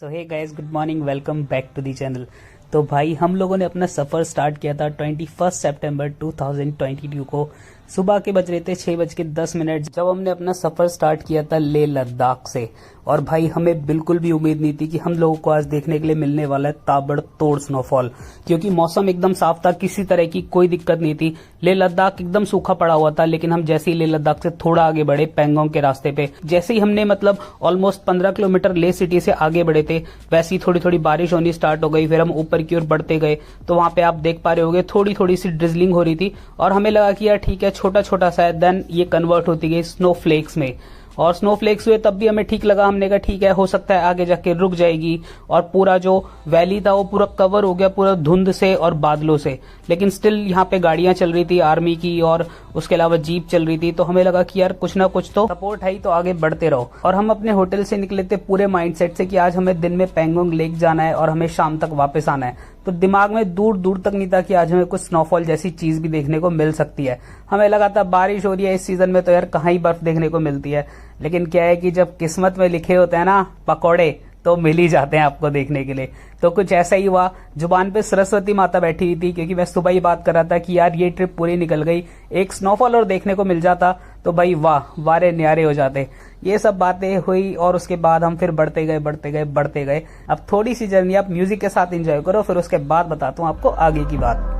So hey guys, good morning, welcome back to the channel. तो भाई हम लोगों ने अपना सफ़र स्टार्ट किया था 21 सितंबर 2022 को। सुबह के बज रहे थे 6:10 जब हमने अपना सफ़र स्टार्ट किया था लेह लद्दाख से। और भाई हमें बिल्कुल भी उम्मीद नहीं थी कि हम लोगों को आज देखने के लिए मिलने वाला है ताबड़तोड़ स्नोफॉल, क्योंकि मौसम एकदम साफ था, किसी तरह की कोई दिक्कत नहीं थी। लेह लद्दाख एकदम सूखा पड़ा हुआ था, लेकिन हम जैसे ही लेह लद्दाख से थोड़ा आगे बढ़े पैंगोंग के रास्ते पे, जैसे ही हमने मतलब ऑलमोस्ट 15 किलोमीटर लेह सिटी से आगे बढ़े थे, वैसे ही थोड़ी थोड़ी बारिश होनी स्टार्ट हो गई। फिर हम ऊपर की ओर बढ़ते गए तो वहां पे आप देख पा रहे होगे थोड़ी थोड़ी सी ड्रिजलिंग हो रही थी, और हमें लगा कि यार ठीक है, छोटा छोटा सा है। देन ये कन्वर्ट होती गई स्नोफ्लेक्स में, और स्नोफ्लेक्स हुए तब भी हमें ठीक लगा। हमने कहा ठीक है, हो सकता है आगे जाके रुक जाएगी। और पूरा जो वैली था वो पूरा कवर हो गया पूरा धुंध से और बादलों से, लेकिन स्टिल यहाँ पे गाड़ियां चल रही थी आर्मी की, और उसके अलावा जीप चल रही थी। तो हमें लगा कि यार कुछ ना कुछ तो सपोर्ट है ही, तो आगे बढ़ते रहो। और हम अपने होटल से निकले थे पूरे माइंडसेट से कि आज हमें दिन में पैंगोंग लेक जाना है और हमें शाम तक वापस आना है। तो दिमाग में दूर दूर तक नहीं था कि आज हमें कुछ स्नोफॉल जैसी चीज भी देखने को मिल सकती है। हमें लगा था बारिश हो रही है इस सीजन में, तो यार कहाँ ही बर्फ देखने को मिलती है। लेकिन क्या है कि जब किस्मत में लिखे होते हैं ना पकौड़े, तो मिल ही जाते हैं आपको देखने के लिए। तो कुछ ऐसा ही हुआ। जुबान पे सरस्वती माता बैठी हुई थी, क्योंकि मैं सुबह ही बात कर रहा था कि यार ये ट्रिप पूरी निकल गई, एक स्नोफॉल और देखने को मिल जाता तो भाई वाह, वारे न्यारे हो जाते। ये सब बातें हुई और उसके बाद हम फिर बढ़ते गए। अब थोड़ी सी जर्नी आप म्यूजिक के साथ एंजॉय करो, फिर उसके बाद बताता हूँ आपको आगे की बात।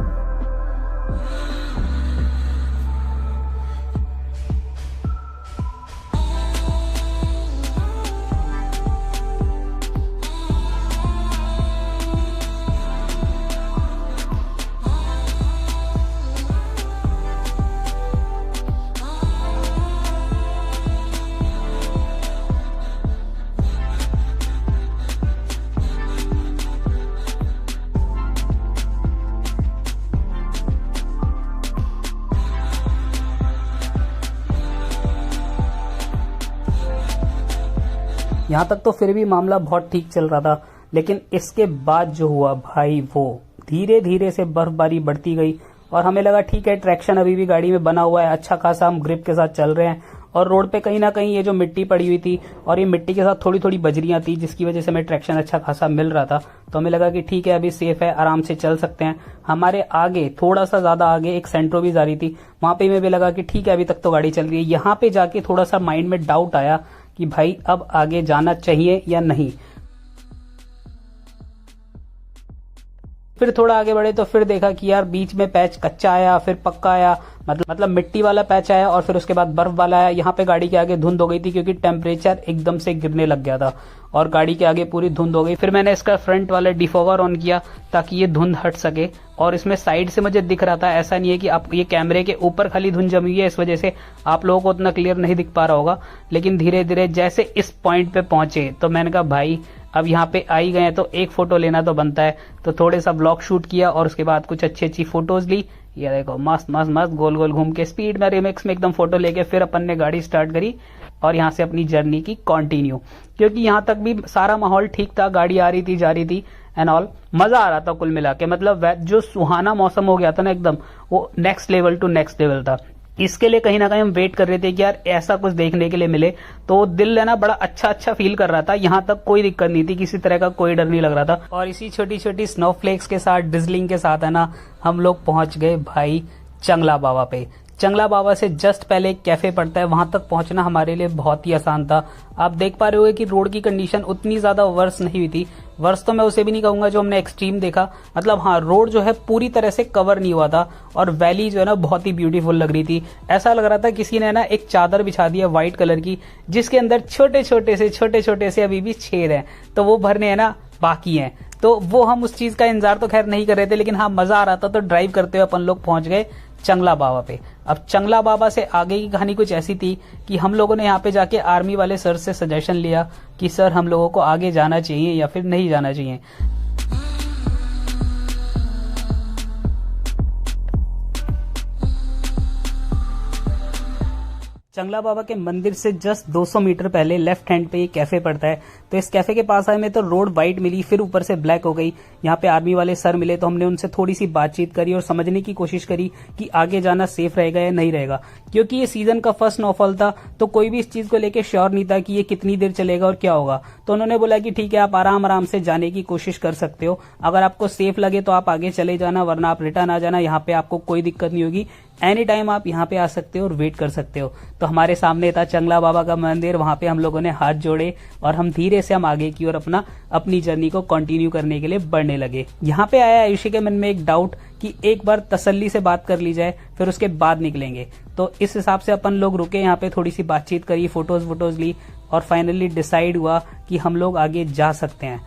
यहाँ तक तो फिर भी मामला बहुत ठीक चल रहा था, लेकिन इसके बाद जो हुआ भाई, वो धीरे धीरे से बर्फबारी बढ़ती गई। और हमें लगा ठीक है, ट्रैक्शन अभी भी गाड़ी में बना हुआ है, अच्छा खासा हम ग्रिप के साथ चल रहे हैं। और रोड पे कहीं ना कहीं ये जो मिट्टी पड़ी हुई थी और ये मिट्टी के साथ थोड़ी थोड़ी बजरियां थी, जिसकी वजह से हमें ट्रैक्शन अच्छा खासा मिल रहा था। तो हमें लगा कि ठीक है, अभी सेफ है, आराम से चल सकते हैं। हमारे आगे थोड़ा सा ज्यादा आगे एक सेंट्रो भी जा रही थी, वहां पे हमें भी लगा कि ठीक है, अभी तक तो गाड़ी चल रही है। यहाँ पे जाके थोड़ा सा माइंड में डाउट आया कि भाई अब आगे जाना चाहिए या नहीं। फिर थोड़ा आगे बढ़े तो फिर देखा कि यार बीच में पैच कच्चा आया, फिर पक्का आया, मतलब मिट्टी वाला पैच आया, और फिर उसके बाद बर्फ वाला आया। यहाँ पे गाड़ी के आगे धुंध हो गई थी, क्योंकि टेम्परेचर एकदम से गिरने लग गया था और गाड़ी के आगे पूरी धुंध हो गई। फिर मैंने इसका फ्रंट वाला डिफॉगर ऑन किया ताकि ये धुंध हट सके। और इसमें साइड से मुझे दिख रहा था, ऐसा नहीं है कि आप ये कैमरे के ऊपर खाली धुंध जमी हुई है, इस वजह से आप लोगों को उतना क्लियर नहीं दिख पा रहा होगा। लेकिन धीरे धीरे जैसे इस पॉइंट पे पहुंचे तो मैंने कहा भाई अब यहाँ पे आ ही गए हैं तो एक फोटो लेना तो बनता है। तो थोड़े सा ब्लॉग शूट किया और उसके बाद कुछ अच्छी फोटोज ली। ये देखो मस्त मस्त मस्त गोल गोल घूम के स्पीड में रिमिक्स में एकदम फोटो लेके फिर अपन ने गाड़ी स्टार्ट करी और यहाँ से अपनी जर्नी की कंटिन्यू। क्योंकि यहाँ तक भी सारा माहौल ठीक था, गाड़ी आ रही थी जा रही थी एंड ऑल, मजा आ रहा था कुल मिला के। मतलब जो सुहाना मौसम हो गया था ना एकदम, वो next level to next level था। इसके लिए कहीं ना कहीं हम वेट कर रहे थे कि यार ऐसा कुछ देखने के लिए मिले। तो दिल है ना बड़ा अच्छा फील कर रहा था। यहाँ तक कोई दिक्कत नहीं थी, किसी तरह का कोई डर नहीं लग रहा था। और इसी छोटी छोटी स्नोफ्लेक्स के साथ ड्रिजलिंग के साथ है ना, हम लोग पहुंच गए भाई चंगला बाबा पे। चंगला बाबा से जस्ट पहले एक कैफे पड़ता है, वहां तक पहुंचना हमारे लिए बहुत ही आसान था। आप देख पा रहे होगे कि रोड की कंडीशन उतनी ज्यादा वर्स नहीं हुई थी। वर्स तो मैं उसे भी नहीं कहूंगा जो हमने एक्सट्रीम देखा, मतलब हाँ, रोड जो है पूरी तरह से कवर नहीं हुआ था और वैली जो है ना बहुत ही ब्यूटीफुल लग रही थी। ऐसा लग रहा था किसी ने ना एक चादर बिछा दी है व्हाइट कलर की, जिसके अंदर छोटे छोटे से अभी भी छेद हैं, तो वो भरने है ना बाकी हैं। तो वो हम उस चीज का इंतजार तो खैर नहीं कर रहे थे, लेकिन हाँ मजा आ रहा था। तो ड्राइव करते हुए अपन लोग पहुंच गए चंगला बाबा पे। अब चंगला बाबा से आगे की कहानी कुछ ऐसी थी कि हम लोगों ने यहाँ पे जाके आर्मी वाले सर से सजेशन लिया कि सर हम लोगों को आगे जाना चाहिए या फिर नहीं जाना चाहिए। चंगला बाबा के मंदिर से जस्ट 200 मीटर पहले लेफ्ट हैंड पे ये कैफे पड़ता है। तो इस कैफे के पास आए में तो रोड वाइट मिली, फिर ऊपर से ब्लैक हो गई। यहाँ पे आर्मी वाले सर मिले तो हमने उनसे थोड़ी सी बातचीत करी और समझने की कोशिश करी कि आगे जाना सेफ रहेगा या नहीं रहेगा, क्योंकि ये सीजन का फर्स्ट स्नोफॉल था तो कोई भी इस चीज को लेकर श्योर नहीं था कि ये कितनी देर चलेगा और क्या होगा। तो उन्होंने बोला कि ठीक है, आप आराम आराम से जाने की कोशिश कर सकते हो, अगर आपको सेफ लगे तो आप आगे चले जाना, वरना आप रिटर्न आ जाना। यहाँ पे आपको कोई दिक्कत नहीं होगी, एनी टाइम आप यहाँ पे आ सकते हो और वेट कर सकते हो। तो हमारे सामने था चंगला बाबा का मंदिर, वहां पे हम लोगों ने हाथ जोड़े और हम धीरे से हम आगे की ओर अपनी जर्नी को कंटिन्यू करने के लिए बढ़ने लगे। यहाँ पे आया आयुषी के मन में एक डाउट कि एक बार तसल्ली से बात कर ली जाए फिर उसके बाद निकलेंगे। तो इस हिसाब से अपन लोग रुके, यहाँ पे थोड़ी सी बातचीत करी, फोटोज ली और फाइनली डिसाइड हुआ कि हम लोग आगे जा सकते हैं।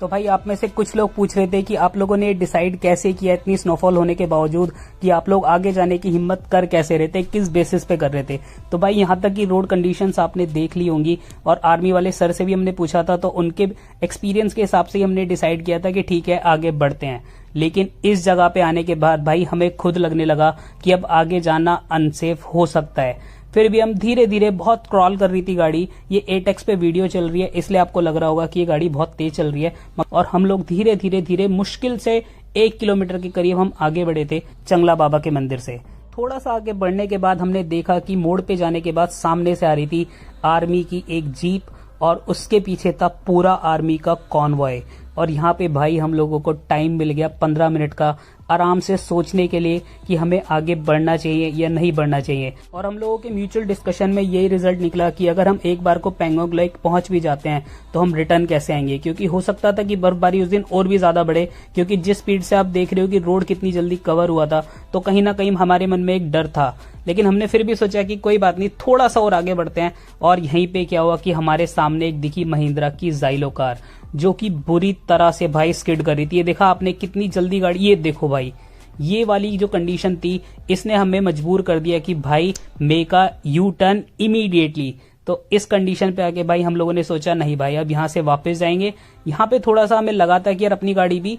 तो भाई आप में से कुछ लोग पूछ रहे थे कि आप लोगों ने डिसाइड कैसे किया इतनी स्नोफॉल होने के बावजूद कि आप लोग आगे जाने की हिम्मत कर कैसे रहे थे, किस बेसिस पे कर रहे थे। तो भाई यहाँ तक कि रोड कंडीशंस आपने देख ली होंगी और आर्मी वाले सर से भी हमने पूछा था, तो उनके एक्सपीरियंस के हिसाब से हमने डिसाइड किया था कि ठीक है आगे बढ़ते हैं। लेकिन इस जगह पे आने के बाद भाई हमें खुद लगने लगा कि अब आगे जाना अनसेफ हो सकता है। फिर भी हम धीरे धीरे, बहुत क्रॉल कर रही थी गाड़ी, ये 8x पे वीडियो चल रही है इसलिए आपको लग रहा होगा कि ये गाड़ी बहुत तेज चल रही है, और हम लोग धीरे धीरे मुश्किल से 1 किलोमीटर के करीब हम आगे बढ़े थे चंगला बाबा के मंदिर से। थोड़ा सा आगे बढ़ने के बाद हमने देखा कि मोड़ पे जाने के बाद सामने से आ रही थी आर्मी की एक जीप और उसके पीछे था पूरा आर्मी का कॉन्वॉय। और यहाँ पे भाई हम लोगों को टाइम मिल गया 15 मिनट का आराम से सोचने के लिए कि हमें आगे बढ़ना चाहिए या नहीं बढ़ना चाहिए। और हम लोगों के म्यूचुअल डिस्कशन में यही रिजल्ट निकला कि अगर हम एक बार को पैंगोंग लेक पहुंच भी जाते हैं तो हम रिटर्न कैसे आएंगे, क्योंकि हो सकता था कि बर्फबारी उस दिन और भी ज्यादा बढ़े, क्योंकि जिस स्पीड से आप देख रहे हो कि रोड कितनी जल्दी कवर हुआ था, तो कहीं ना कहीं हमारे मन में एक डर था। लेकिन हमने फिर भी सोचा कि कोई बात नहीं, थोड़ा सा और आगे बढ़ते हैं। और यहीं पे क्या हुआ कि हमारे सामने एक दिखी महिंद्रा की जाइलो कार, जो कि बुरी तरह से भाई स्किड कर रही थी। ये देखा आपने कितनी जल्दी गाड़ी, ये देखो भाई, ये वाली जो कंडीशन थी इसने हमें मजबूर कर दिया कि भाई make a U turn immediately. तो इस कंडीशन पे आके भाई हम लोगों ने सोचा नहीं भाई अब यहाँ से वापस जाएंगे। यहाँ पे थोड़ा सा हमें लगा था कि यार अपनी गाड़ी भी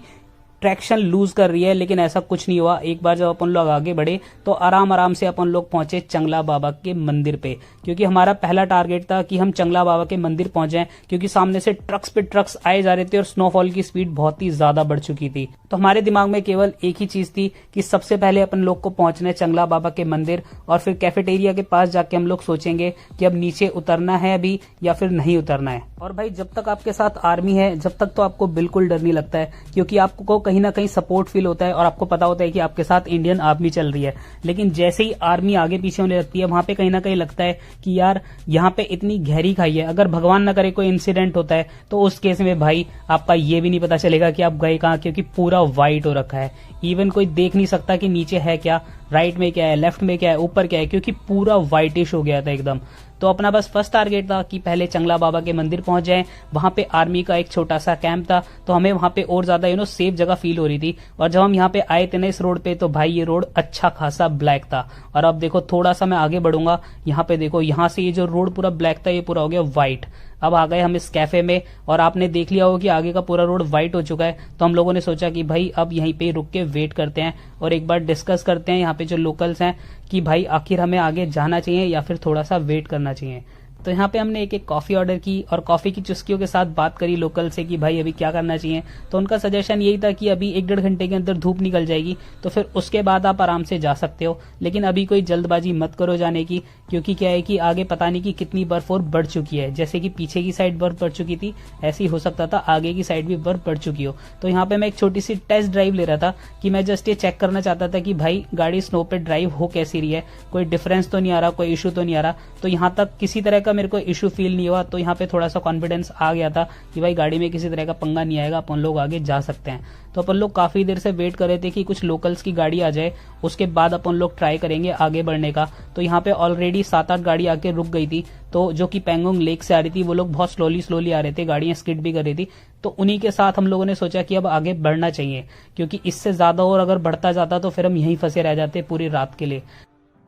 ट्रैक्शन लूज कर रही है, लेकिन ऐसा कुछ नहीं हुआ। एक बार जब अपन लोग आगे बढ़े तो आराम आराम से अपन लोग पहुंचे चंगला बाबा के मंदिर पे, क्योंकि हमारा पहला टारगेट था कि हम चंगला बाबा के मंदिर पहुंचे, क्योंकि सामने से ट्रक्स पे ट्रक्स आए जा रहे थे और स्नोफॉल की स्पीड बहुत ही ज्यादा बढ़ चुकी थी। तो हमारे दिमाग में केवल एक ही चीज थी कि सबसे पहले अपन लोग को पहुंचना है चंगला बाबा के मंदिर, और फिर कैफेटेरिया के पास जाके हम लोग सोचेंगे कि अब नीचे उतरना है अभी या फिर नहीं उतरना है। और भाई जब तक आपके साथ आर्मी है, जब तक तो आपको बिल्कुल डर नहीं लगता है, क्योंकि आपको कहीं ना कहीं सपोर्ट फील होता है और आपको पता होता है कि आपके साथ इंडियन आर्मी चल रही है। लेकिन जैसे ही आर्मी आगे पीछे होने लगती है, वहां पे कहीं ना कहीं लगता है कि यार यहाँ पे इतनी गहरी खाई है, अगर भगवान न करे कोई इंसिडेंट होता है तो उस केस में भाई आपका ये भी नहीं पता चलेगा कि आप गए कहाँ, क्योंकि पूरा व्हाइट हो रखा है। इवन कोई देख नहीं सकता कि नीचे है क्या, राइट में क्या है, लेफ्ट में क्या है, ऊपर क्या है, क्योंकि पूरा व्हाइटिश हो गया था एकदम। तो अपना बस फर्स्ट टारगेट था कि पहले चंगला बाबा के मंदिर पहुंच जाएं। वहां पे आर्मी का एक छोटा सा कैंप था, तो हमें वहां पे और ज्यादा सेफ जगह फील हो रही थी। और जब हम यहाँ पे आए थे ना इस रोड पे, तो भाई ये रोड अच्छा खासा ब्लैक था। और अब देखो थोड़ा सा मैं आगे बढ़ूंगा, यहाँ पे देखो, यहाँ से ये जो रोड पूरा ब्लैक था ये पूरा हो गया व्हाइट। अब आ गए हम इस कैफे में और आपने देख लिया होगा कि आगे का पूरा रोड व्हाइट हो चुका है। तो हम लोगों ने सोचा कि भाई अब यहीं पे रुक के वेट करते हैं और एक बार डिस्कस करते हैं यहाँ पे जो लोकल्स हैं कि भाई आखिर हमें आगे जाना चाहिए या फिर थोड़ा सा वेट करना चाहिए। तो यहाँ पे हमने एक कॉफी ऑर्डर की और कॉफी की चुस्कियों के साथ बात करी लोकल से कि भाई अभी क्या करना चाहिए। तो उनका सजेशन यही था कि अभी 1-1.5 घंटे के अंदर धूप निकल जाएगी, तो फिर उसके बाद आप आराम से जा सकते हो, लेकिन अभी कोई जल्दबाजी मत करो जाने की, क्योंकि क्या है कि आगे पता नहीं कि कितनी बर्फ और बढ़ चुकी है। जैसे कि पीछे की साइड बर्फ बढ़ चुकी थी, ऐसे ही हो सकता था आगे की साइड भी बर्फ बढ़ चुकी हो। तो यहाँ पे मैं एक छोटी सी टेस्ट ड्राइव ले रहा था कि मैं जस्ट ये चेक करना चाहता था कि भाई गाड़ी स्नो पे ड्राइव हो कैसी रही है, कोई डिफरेंस तो नहीं आ रहा, कोई इशू तो नहीं आ रहा। तो यहाँ तक किसी तरह का मेरे को इशू फील नहीं हुआ, तो यहाँ पे थोड़ा सा कॉन्फिडेंस आ गया था कि भाई गाड़ी में किसी तरह का पंगा नहीं आएगा, अपन लोग आगे जा सकते हैं। तो अपन लोग काफी देर से वेट कर रहे थे कि कुछ लोकल्स की गाड़ी आ जाए, उसके बाद अपन लोग ट्राई करेंगे आगे बढ़ने का। तो यहाँ पे ऑलरेडी 7-8 गाड़ी आके रुक गई थी, तो जो कि पैंगोंग लेक से आ रही थी, वो लोग बहुत स्लोली आ रहे थे, गाड़ियां स्किड भी कर रही थी। तो उन्हीं के साथ हम लोगों ने सोचा कि अब आगे बढ़ना चाहिए, क्योंकि इससे ज्यादा और अगर बढ़ता जाता तो फिर हम यहीं फंसे रह जाते पूरी रात के लिए।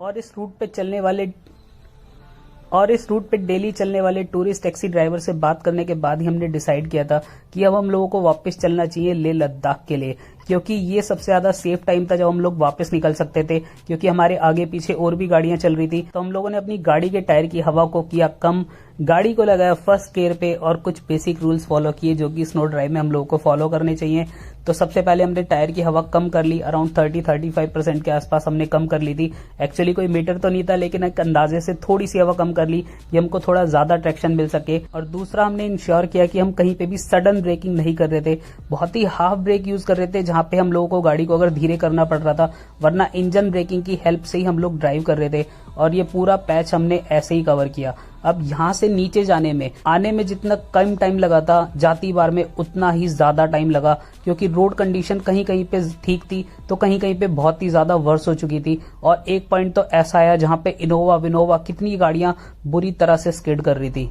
और इस रूट पे डेली चलने वाले टूरिस्ट टैक्सी ड्राइवर से बात करने के बाद ही हमने डिसाइड किया था कि अब हम लोगों को वापस चलना चाहिए लेह लद्दाख के लिए, क्योंकि ये सबसे ज्यादा सेफ टाइम था जब हम लोग वापस निकल सकते थे, क्योंकि हमारे आगे पीछे और भी गाड़ियां चल रही थी। तो हम लोगों ने अपनी गाड़ी के टायर की हवा को किया कम, गाड़ी को लगाया फर्स्ट गियर पे और कुछ बेसिक रूल्स फॉलो किए जो कि स्नो ड्राइव में हम लोगों को फॉलो करने चाहिए। तो सबसे पहले हमने टायर की हवा कम कर ली, अराउंड 30-35% के आसपास हमने कम कर ली थी। एक्चुअली कोई मीटर तो नहीं था, लेकिन एक अंदाजे से थोड़ी सी हवा कम कर ली कि हमको थोड़ा ज्यादा ट्रैक्शन मिल सके। और दूसरा हमने इंश्योर किया कि हम कहीं पे भी सडन ब्रेकिंग नहीं कर रहे थे, बहुत ही हाफ ब्रेक यूज कर रहे थे जहां पे हम लोगों को गाड़ी को अगर धीरे करना पड़ रहा था, वरना इंजन ब्रेकिंग की हेल्प से ही हम लोग ड्राइव कर रहे थे। और ये पूरा पैच हमने ऐसे ही कवर किया। अब यहाँ से नीचे जाने में आने में जितना कम टाइम लगा था, जाती बार में उतना ही ज्यादा टाइम लगा, क्योंकि रोड कंडीशन कहीं कहीं पे ठीक थी तो कहीं कहीं पे बहुत ही ज्यादा वर्स हो चुकी थी। और एक पॉइंट तो ऐसा आया जहां पे इनोवा विनोवा कितनी गाड़ियां बुरी तरह से स्किड कर रही थी।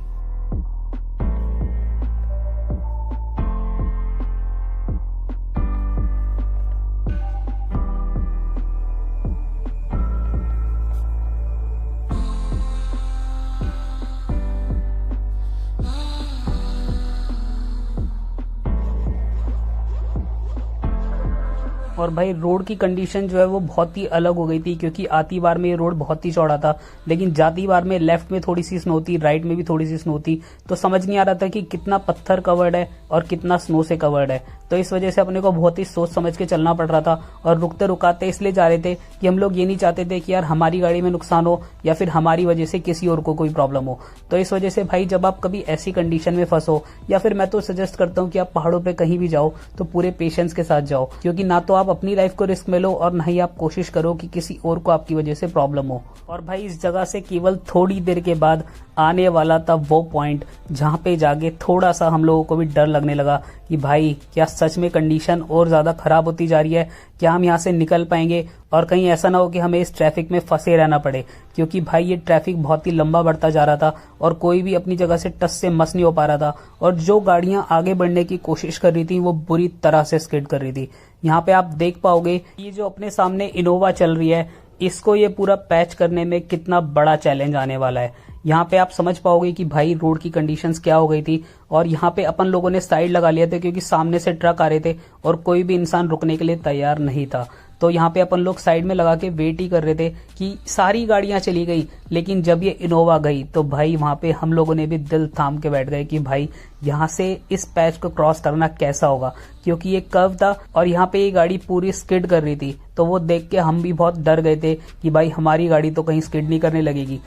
और भाई रोड की कंडीशन जो है वो बहुत ही अलग हो गई थी, क्योंकि आती बार में ये रोड बहुत ही चौड़ा था, लेकिन जाती बार में लेफ्ट में थोड़ी सी स्नो थी, राइट में भी थोड़ी सी स्नो थी। तो समझ नहीं आ रहा था कि कितना पत्थर कवर्ड है और कितना स्नो से कवर्ड है। तो इस वजह से अपने को बहुत ही सोच समझ के चलना पड़ रहा था। और रुकते रुकाते इसलिए जा रहे थे कि हम लोग ये नहीं चाहते थे कि यार हमारी गाड़ी में नुकसान हो या फिर हमारी वजह से किसी और को कोई प्रॉब्लम हो। तो इस वजह से भाई जब आप कभी ऐसी कंडीशन में फंसो, या फिर मैं तो सजेस्ट करता हूँ कि आप पहाड़ों पे कहीं भी जाओ तो पूरे पेशेंस के साथ जाओ, क्योंकि ना तो आप अपनी लाइफ को रिस्क में लो और ना ही आप कोशिश करो कि किसी और को आपकी वजह से प्रॉब्लम हो। और भाई इस जगह से केवल थोड़ी देर के बाद आने वाला था वो पॉइंट जहां पे जाके थोड़ा सा हम लोगों को भी डर लगने लगा कि भाई क्या सच में कंडीशन और ज्यादा खराब होती जा रही है, क्या हम यहाँ से निकल पाएंगे और कहीं ऐसा ना हो कि हमें इस ट्रैफिक में फंसे रहना पड़े। क्योंकि भाई ये ट्रैफिक बहुत ही लंबा बढ़ता जा रहा था और कोई भी अपनी जगह से टस से मस नहीं हो पा रहा था। और जो गाड़ियां आगे बढ़ने की कोशिश कर रही थी वो बुरी तरह से स्किड कर रही थी। यहाँ पे आप देख पाओगे ये जो अपने सामने इनोवा चल रही है, इसको ये पूरा पैच करने में कितना बड़ा चैलेंज आने वाला है। यहाँ पे आप समझ पाओगे कि भाई रोड की कंडीशंस क्या हो गई थी। और यहाँ पे अपन लोगों ने साइड लगा लिया था क्योंकि सामने से ट्रक आ रहे थे और कोई भी इंसान रुकने के लिए तैयार नहीं था। तो यहाँ पे अपन लोग साइड में लगा के वेट ही कर रहे थे कि सारी गाड़ियां चली गई, लेकिन जब ये इनोवा गई तो भाई वहां पे हम लोगों ने भी दिल थाम के बैठ गए कि भाई यहाँ से इस पैच को क्रॉस करना कैसा होगा, क्योंकि ये कर्व था और यहाँ पे ये गाड़ी पूरी स्किड कर रही थी। तो वो देख के हम भी बहुत डर गए थे कि भाई हमारी गाड़ी तो कहीं स्किड नहीं करने लगेगी।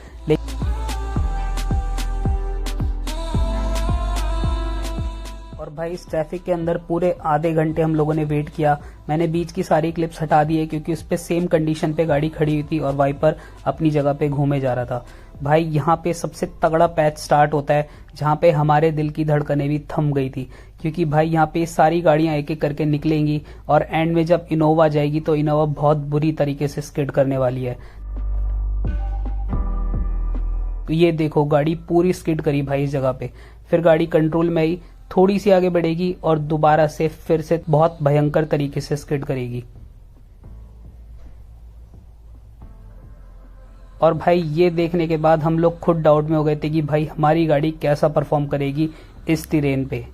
और भाई इस ट्रैफिक के अंदर पूरे आधे घंटे हम लोगों ने वेट किया। मैंने बीच की सारी क्लिप्स हटा दी है क्योंकि उस पे सेम कंडीशन पे गाड़ी खड़ी हुई थी और वाइपर अपनी जगह पे घूमे जा रहा था। भाई यहाँ पे सबसे तगड़ा पैच स्टार्ट होता है जहाँ पे हमारे दिल की धड़कनें भी थम गई थी, क्योंकि भाई यहाँ पे सारी गाड़ियां एक एक करके निकलेंगी और एंड में जब इनोवा जाएगी तो इनोवा बहुत बुरी तरीके से स्किड करने वाली है। तो ये देखो गाड़ी पूरी स्किड करी भाई इस जगह पे। फिर गाड़ी कंट्रोल में आई, थोड़ी सी आगे बढ़ेगी और दोबारा से फिर से बहुत भयंकर तरीके से स्किड करेगी। और भाई ये देखने के बाद हम लोग खुद डाउट में हो गए थे कि भाई हमारी गाड़ी कैसा परफॉर्म करेगी इस टेरेन पे।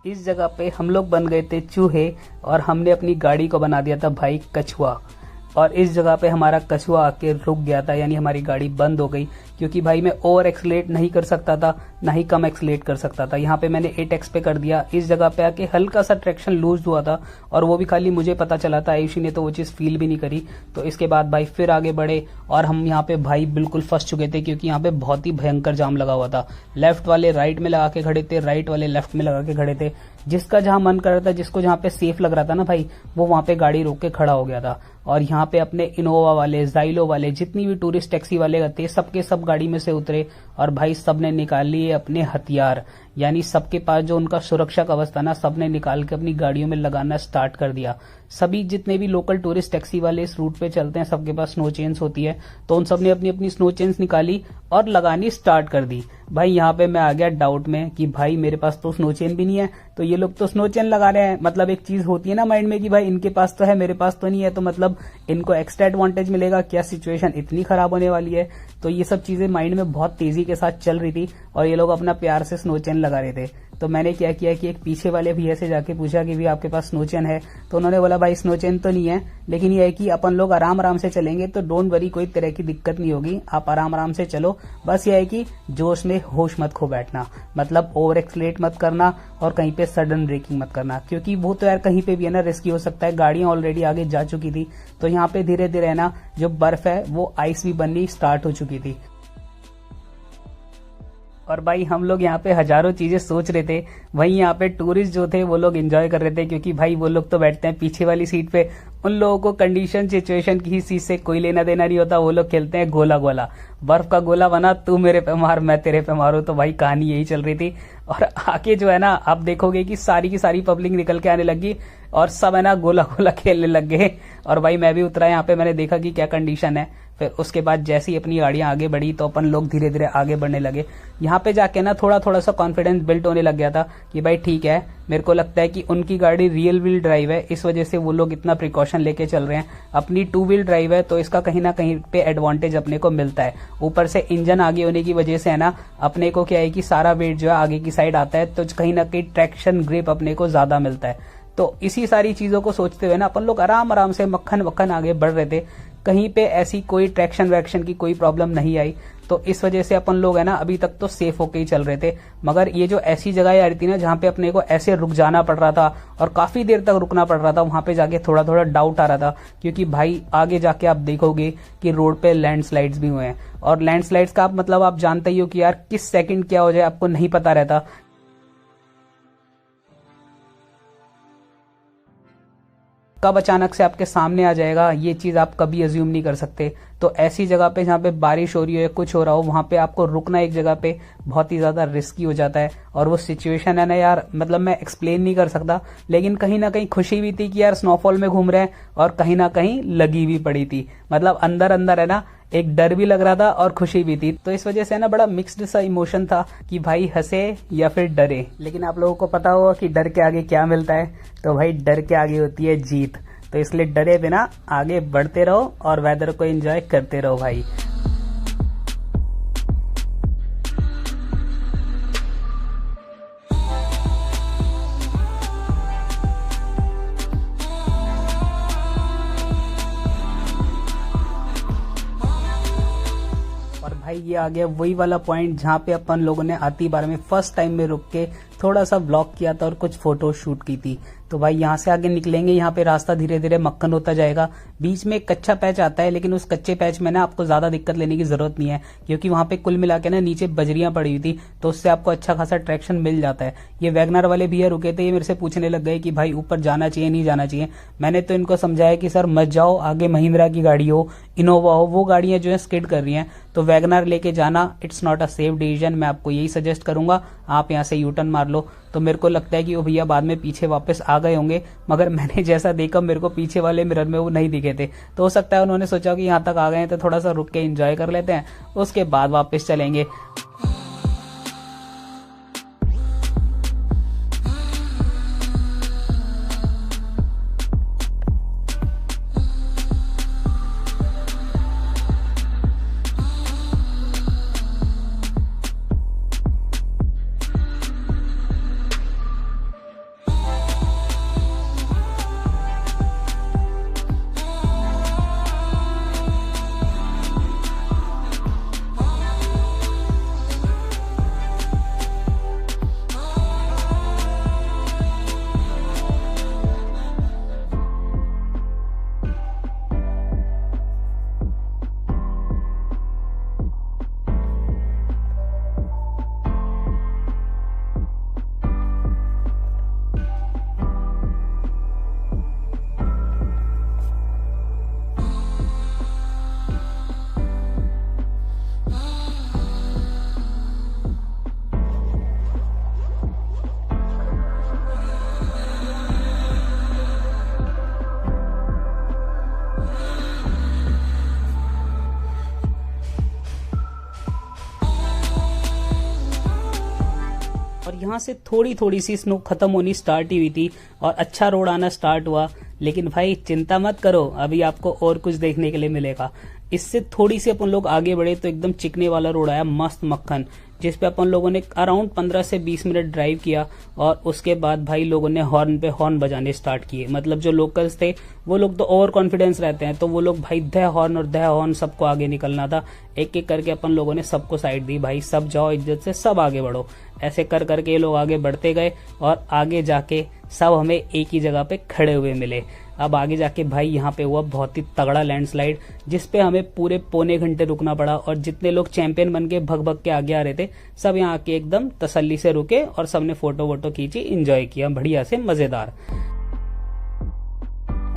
इस जगह पे हम लोग बन गए थे चूहे और हमने अपनी गाड़ी को बना दिया था भाई कछुआ। और इस जगह पे हमारा कछुआ आके रुक गया था, यानी हमारी गाड़ी बंद हो गई, क्योंकि भाई मैं ओवर एक्सलेट नहीं कर सकता था ना ही कम एक्सलेट कर सकता था। यहाँ पे मैंने 8x पे कर दिया। इस जगह पे आके हल्का सा ट्रैक्शन लूज हुआ था और वो भी खाली मुझे पता चला था, आयुषी ने तो वो चीज फील भी नहीं करी। तो इसके बाद भाई फिर आगे बढ़े और हम यहाँ पे भाई बिल्कुल फंस चुके थे, क्योंकि यहाँ पे बहुत ही भयंकर जाम लगा हुआ था। लेफ्ट वाले राइट में लगा के खड़े थे, राइट वाले लेफ्ट में लगा के खड़े थे। जिसका जहां मन कर रहा था, जिसको जहां पे सेफ लग रहा था ना भाई, वो वहां पे गाड़ी रोक के खड़ा हो गया था। और यहाँ पे अपने इनोवा वाले, जाइलो वाले, जितनी भी टूरिस्ट टैक्सी वाले थे, सबके सब गाड़ी में से उतरे और भाई सबने निकाल लिए अपने हथियार, यानी सबके पास जो उनका सुरक्षा कवच था ना, सबने निकाल के अपनी गाड़ियों में लगाना स्टार्ट कर दिया। सभी जितने भी लोकल टूरिस्ट टैक्सी वाले इस रूट पे चलते हैं, सबके पास स्नो चेन्स होती है, तो उन सब ने अपनी अपनी स्नो चेन्स निकाली और लगानी स्टार्ट कर दी। भाई यहाँ पे मैं आ गया डाउट में कि भाई मेरे पास तो स्नो चेन भी नहीं है, तो ये लोग तो स्नो चेन लगा रहे हैं। मतलब एक चीज होती है ना माइंड में कि भाई इनके पास तो है, मेरे पास तो नहीं है, तो मतलब इनको एक्स्ट्रा एडवांटेज मिलेगा, क्या सिचुएशन इतनी खराब होने वाली है। तो ये सब चीजें माइंड में बहुत तेजी के साथ चल रही थी और ये लोग अपना प्यार से स्नो चेन लगा रहे थे। तो मैंने क्या किया कि एक पीछे वाले भैया से जाके पूछा कि भैया आपके पास स्नो चेन है? तो उन्होंने बोला भाई स्नो चेन तो नहीं है, लेकिन ये है कि अपन लोग आराम आराम से चलेंगे तो डोंट वरी, कोई तरह की दिक्कत नहीं होगी, आप आराम आराम से चलो। बस ये है कि जोश में होश मत खो बैठना, मतलब ओवर एक्सलेट मत करना और कहीं पे सडन ब्रेकिंग मत करना, क्योंकि वो तो यार कहीं पे भी है ना रिस्की हो सकता है। गाड़ियां ऑलरेडी आगे जा चुकी थी, तो यहाँ पे धीरे धीरे है ना जो बर्फ है वो आइस भी बननी स्टार्ट हो चुकी थी। और भाई हम लोग यहाँ पे हजारों चीजें सोच रहे थे, वहीं यहाँ पे टूरिस्ट जो थे वो लोग एंजॉय कर रहे थे, क्योंकि भाई वो लोग तो बैठते हैं पीछे वाली सीट पे, उन लोगों को कंडीशन सिचुएशन की चीज से कोई लेना देना नहीं होता। वो लोग खेलते हैं गोला गोला, बर्फ का गोला बना, तू मेरे पे मार मैं तेरे पे मारू। तो भाई कहानी यही चल रही थी। और आके जो है ना आप देखोगे कि सारी की सारी पब्लिक निकल के आने लगी और सब है ना गोला गोला खेलने लग गए। और भाई मैं भी उतरा यहाँ पे, मैंने देखा कि क्या कंडीशन है। फिर उसके बाद जैसे ही अपनी गाड़ियां आगे बढ़ी तो अपन लोग धीरे धीरे आगे बढ़ने लगे। यहाँ पे जाके ना थोड़ा थोड़ा सा कॉन्फिडेंस बिल्ट होने लग गया था कि भाई ठीक है, मेरे को लगता है कि उनकी गाड़ी रियल व्हील ड्राइव है, इस वजह से वो लोग इतना प्रिकॉशन लेके चल रहे हैं। अपनी 2 व्हील ड्राइव है तो इसका कहीं ना कहीं पे एडवांटेज अपने को मिलता है। ऊपर से इंजन आगे होने की वजह से है ना अपने को क्या है कि सारा वेट जो है आगे की साइड आता है, तो कहीं ना कहीं ट्रैक्शन ग्रिप अपने को ज्यादा मिलता है। तो इसी सारी चीजों को सोचते हुए ना अपन लोग आराम आराम से मक्खन वक्खन आगे बढ़ रहे थे। कहीं पे ऐसी कोई ट्रैक्शन वैक्शन की कोई प्रॉब्लम नहीं आई, तो इस वजह से अपन लोग है ना अभी तक तो सेफ होके ही चल रहे थे। मगर ये जो ऐसी जगह आ रही थी ना जहाँ पे अपने को ऐसे रुक जाना पड़ रहा था और काफी देर तक रुकना पड़ रहा था, वहां पे जाके थोड़ा थोड़ा डाउट आ रहा था, क्योंकि भाई आगे जाके आप देखोगे कि रोड पे लैंडस्लाइड्स भी हुए हैं। और लैंडस्लाइड्स का मतलब आप जानते ही हो कि यार किस सेकंड क्या हो जाए आपको नहीं पता रहता। कब अचानक से आपके सामने आ जाएगा ये चीज आप कभी अज्यूम नहीं कर सकते। तो ऐसी जगह पे जहाँ पे बारिश हो रही हो या कुछ हो रहा हो, वहां पे आपको रुकना एक जगह पे बहुत ही ज्यादा रिस्की हो जाता है। और वो सिचुएशन है ना यार, मतलब मैं एक्सप्लेन नहीं कर सकता, लेकिन कहीं ना कहीं खुशी भी थी कि यार स्नोफॉल में घूम रहे हैं, और कहीं ना कहीं लगी भी पड़ी थी, मतलब अंदर अंदर है ना एक डर भी लग रहा था और खुशी भी थी। तो इस वजह से ना बड़ा मिक्स्ड सा इमोशन था कि भाई हंसे या फिर डरे। लेकिन आप लोगों को पता होगा कि डर के आगे क्या मिलता है, तो भाई डर के आगे होती है जीत। तो इसलिए डरे बिना आगे बढ़ते रहो और वेदर को एंजॉय करते रहो भाई। और भाई ये आ गया वही वाला पॉइंट जहाँ पे अपन लोगों ने आती बार में फर्स्ट टाइम में रुक के थोड़ा सा ब्लॉग किया था और कुछ फोटो शूट की थी। तो भाई यहाँ से आगे निकलेंगे, यहाँ पे रास्ता धीरे धीरे मक्खन होता जाएगा। बीच में एक कच्चा पैच आता है, लेकिन उस कच्चे पैच में ना आपको ज्यादा दिक्कत लेने की जरूरत नहीं है, क्योंकि वहां पे कुल मिला के ना नीचे बजरियां पड़ी हुई थी, तो उससे आपको अच्छा खासा ट्रैक्शन मिल जाता है। ये वैगनर वाले भैया रुके थे, ये मेरे से पूछने लग गए कि भाई ऊपर जाना चाहिए नहीं जाना चाहिए। मैंने तो इनको समझाया कि सर मत जाओ, आगे महिंद्रा की गाड़ी हो, इनोवा हो, वो गाड़ियां जो है स्किड कर रही हैं, तो वैगनर लेके जाना it's not a safe decision. मैं आपको यही सजेस्ट करूंगा, आप यहाँ से यू टर्न मार लो। तो मेरे को लगता है कि वो भैया बाद में पीछे वापस आ गए होंगे, मगर मैंने जैसा देखा मेरे को पीछे वाले मिरर में वो नहीं दिखे थे। तो हो सकता है उन्होंने सोचा कि यहाँ तक आ गए हैं तो थोड़ा सा रुक के एंजॉय कर लेते हैं, उसके बाद वापस चलेंगे। और यहाँ से थोड़ी थोड़ी सी स्नो खत्म होनी स्टार्ट ही हुई थी और अच्छा रोड आना स्टार्ट हुआ। लेकिन भाई चिंता मत करो, अभी आपको और कुछ देखने के लिए मिलेगा। इससे थोड़ी सी अपन लोग आगे बढ़े तो एकदम चिकने वाला रोड आया, मस्त मक्खन। जिसपे अपन लोगों ने अराउंड 15 से 20 मिनट ड्राइव किया और उसके बाद भाई लोगों ने हॉर्न पे हॉर्न बजाने स्टार्ट किए। मतलब जो लोकल्स थे वो लोग तो ओवर कॉन्फिडेंस रहते हैं, तो वो लोग भाई द हॉर्न और द हॉर्न सबको आगे निकलना था। एक एक करके अपन लोगों ने सबको साइड दी, भाई सब जाओ इज्जत से, सब आगे बढ़ो। ऐसे कर करके ये लोग आगे बढ़ते गए और आगे जाके सब हमें एक ही जगह पे खड़े हुए मिले। अब आगे जाके भाई यहाँ पे हुआ बहुत ही तगड़ा लैंडस्लाइड, जिसपे हमें पूरे पौने घंटे रुकना पड़ा और जितने लोग चैंपियन बन के भग भग के आगे आ रहे थे सब यहाँ आके एकदम तसल्ली से रुके और सबने फोटो वोटो खींची, एंजॉय किया बढ़िया से, मजेदार।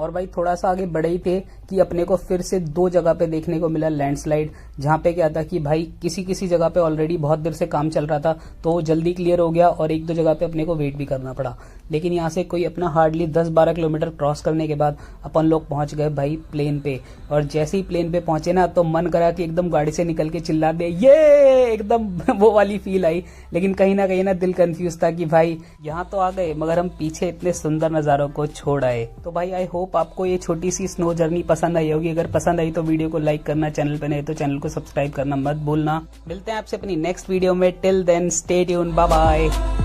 और भाई थोड़ा सा आगे बढ़े ही थे कि अपने को फिर से 2 जगह पे देखने को मिला लैंडस्लाइड, जहाँ पे क्या था कि भाई किसी किसी जगह पे ऑलरेडी बहुत देर से काम चल रहा था तो वो जल्दी क्लियर हो गया और 1-2 जगह पे अपने को वेट भी करना पड़ा। लेकिन यहाँ से कोई अपना हार्डली 10-12 किलोमीटर क्रॉस करने के बाद अपन लोग पहुंच गए भाई प्लेन पे। और जैसे ही प्लेन पे पहुंचे ना तो मन करा कि एकदम गाड़ी से निकल के चिल्ला दे, ये एकदम वो वाली फील आई। लेकिन कहीं ना दिल कंफ्यूज था कि भाई यहाँ तो आ गए मगर हम पीछे इतने सुंदर नजारों को छोड़ आए। तो भाई आई होप आपको ये छोटी सी स्नो जर्नी पसंद आई होगी। अगर पसंद आई तो वीडियो को लाइक करना, चैनल पे नहीं तो चैनल को सब्सक्राइब करना मत भूलना। मिलते हैं आपसे अपनी नेक्स्ट वीडियो में, till then stay tuned, bye bye.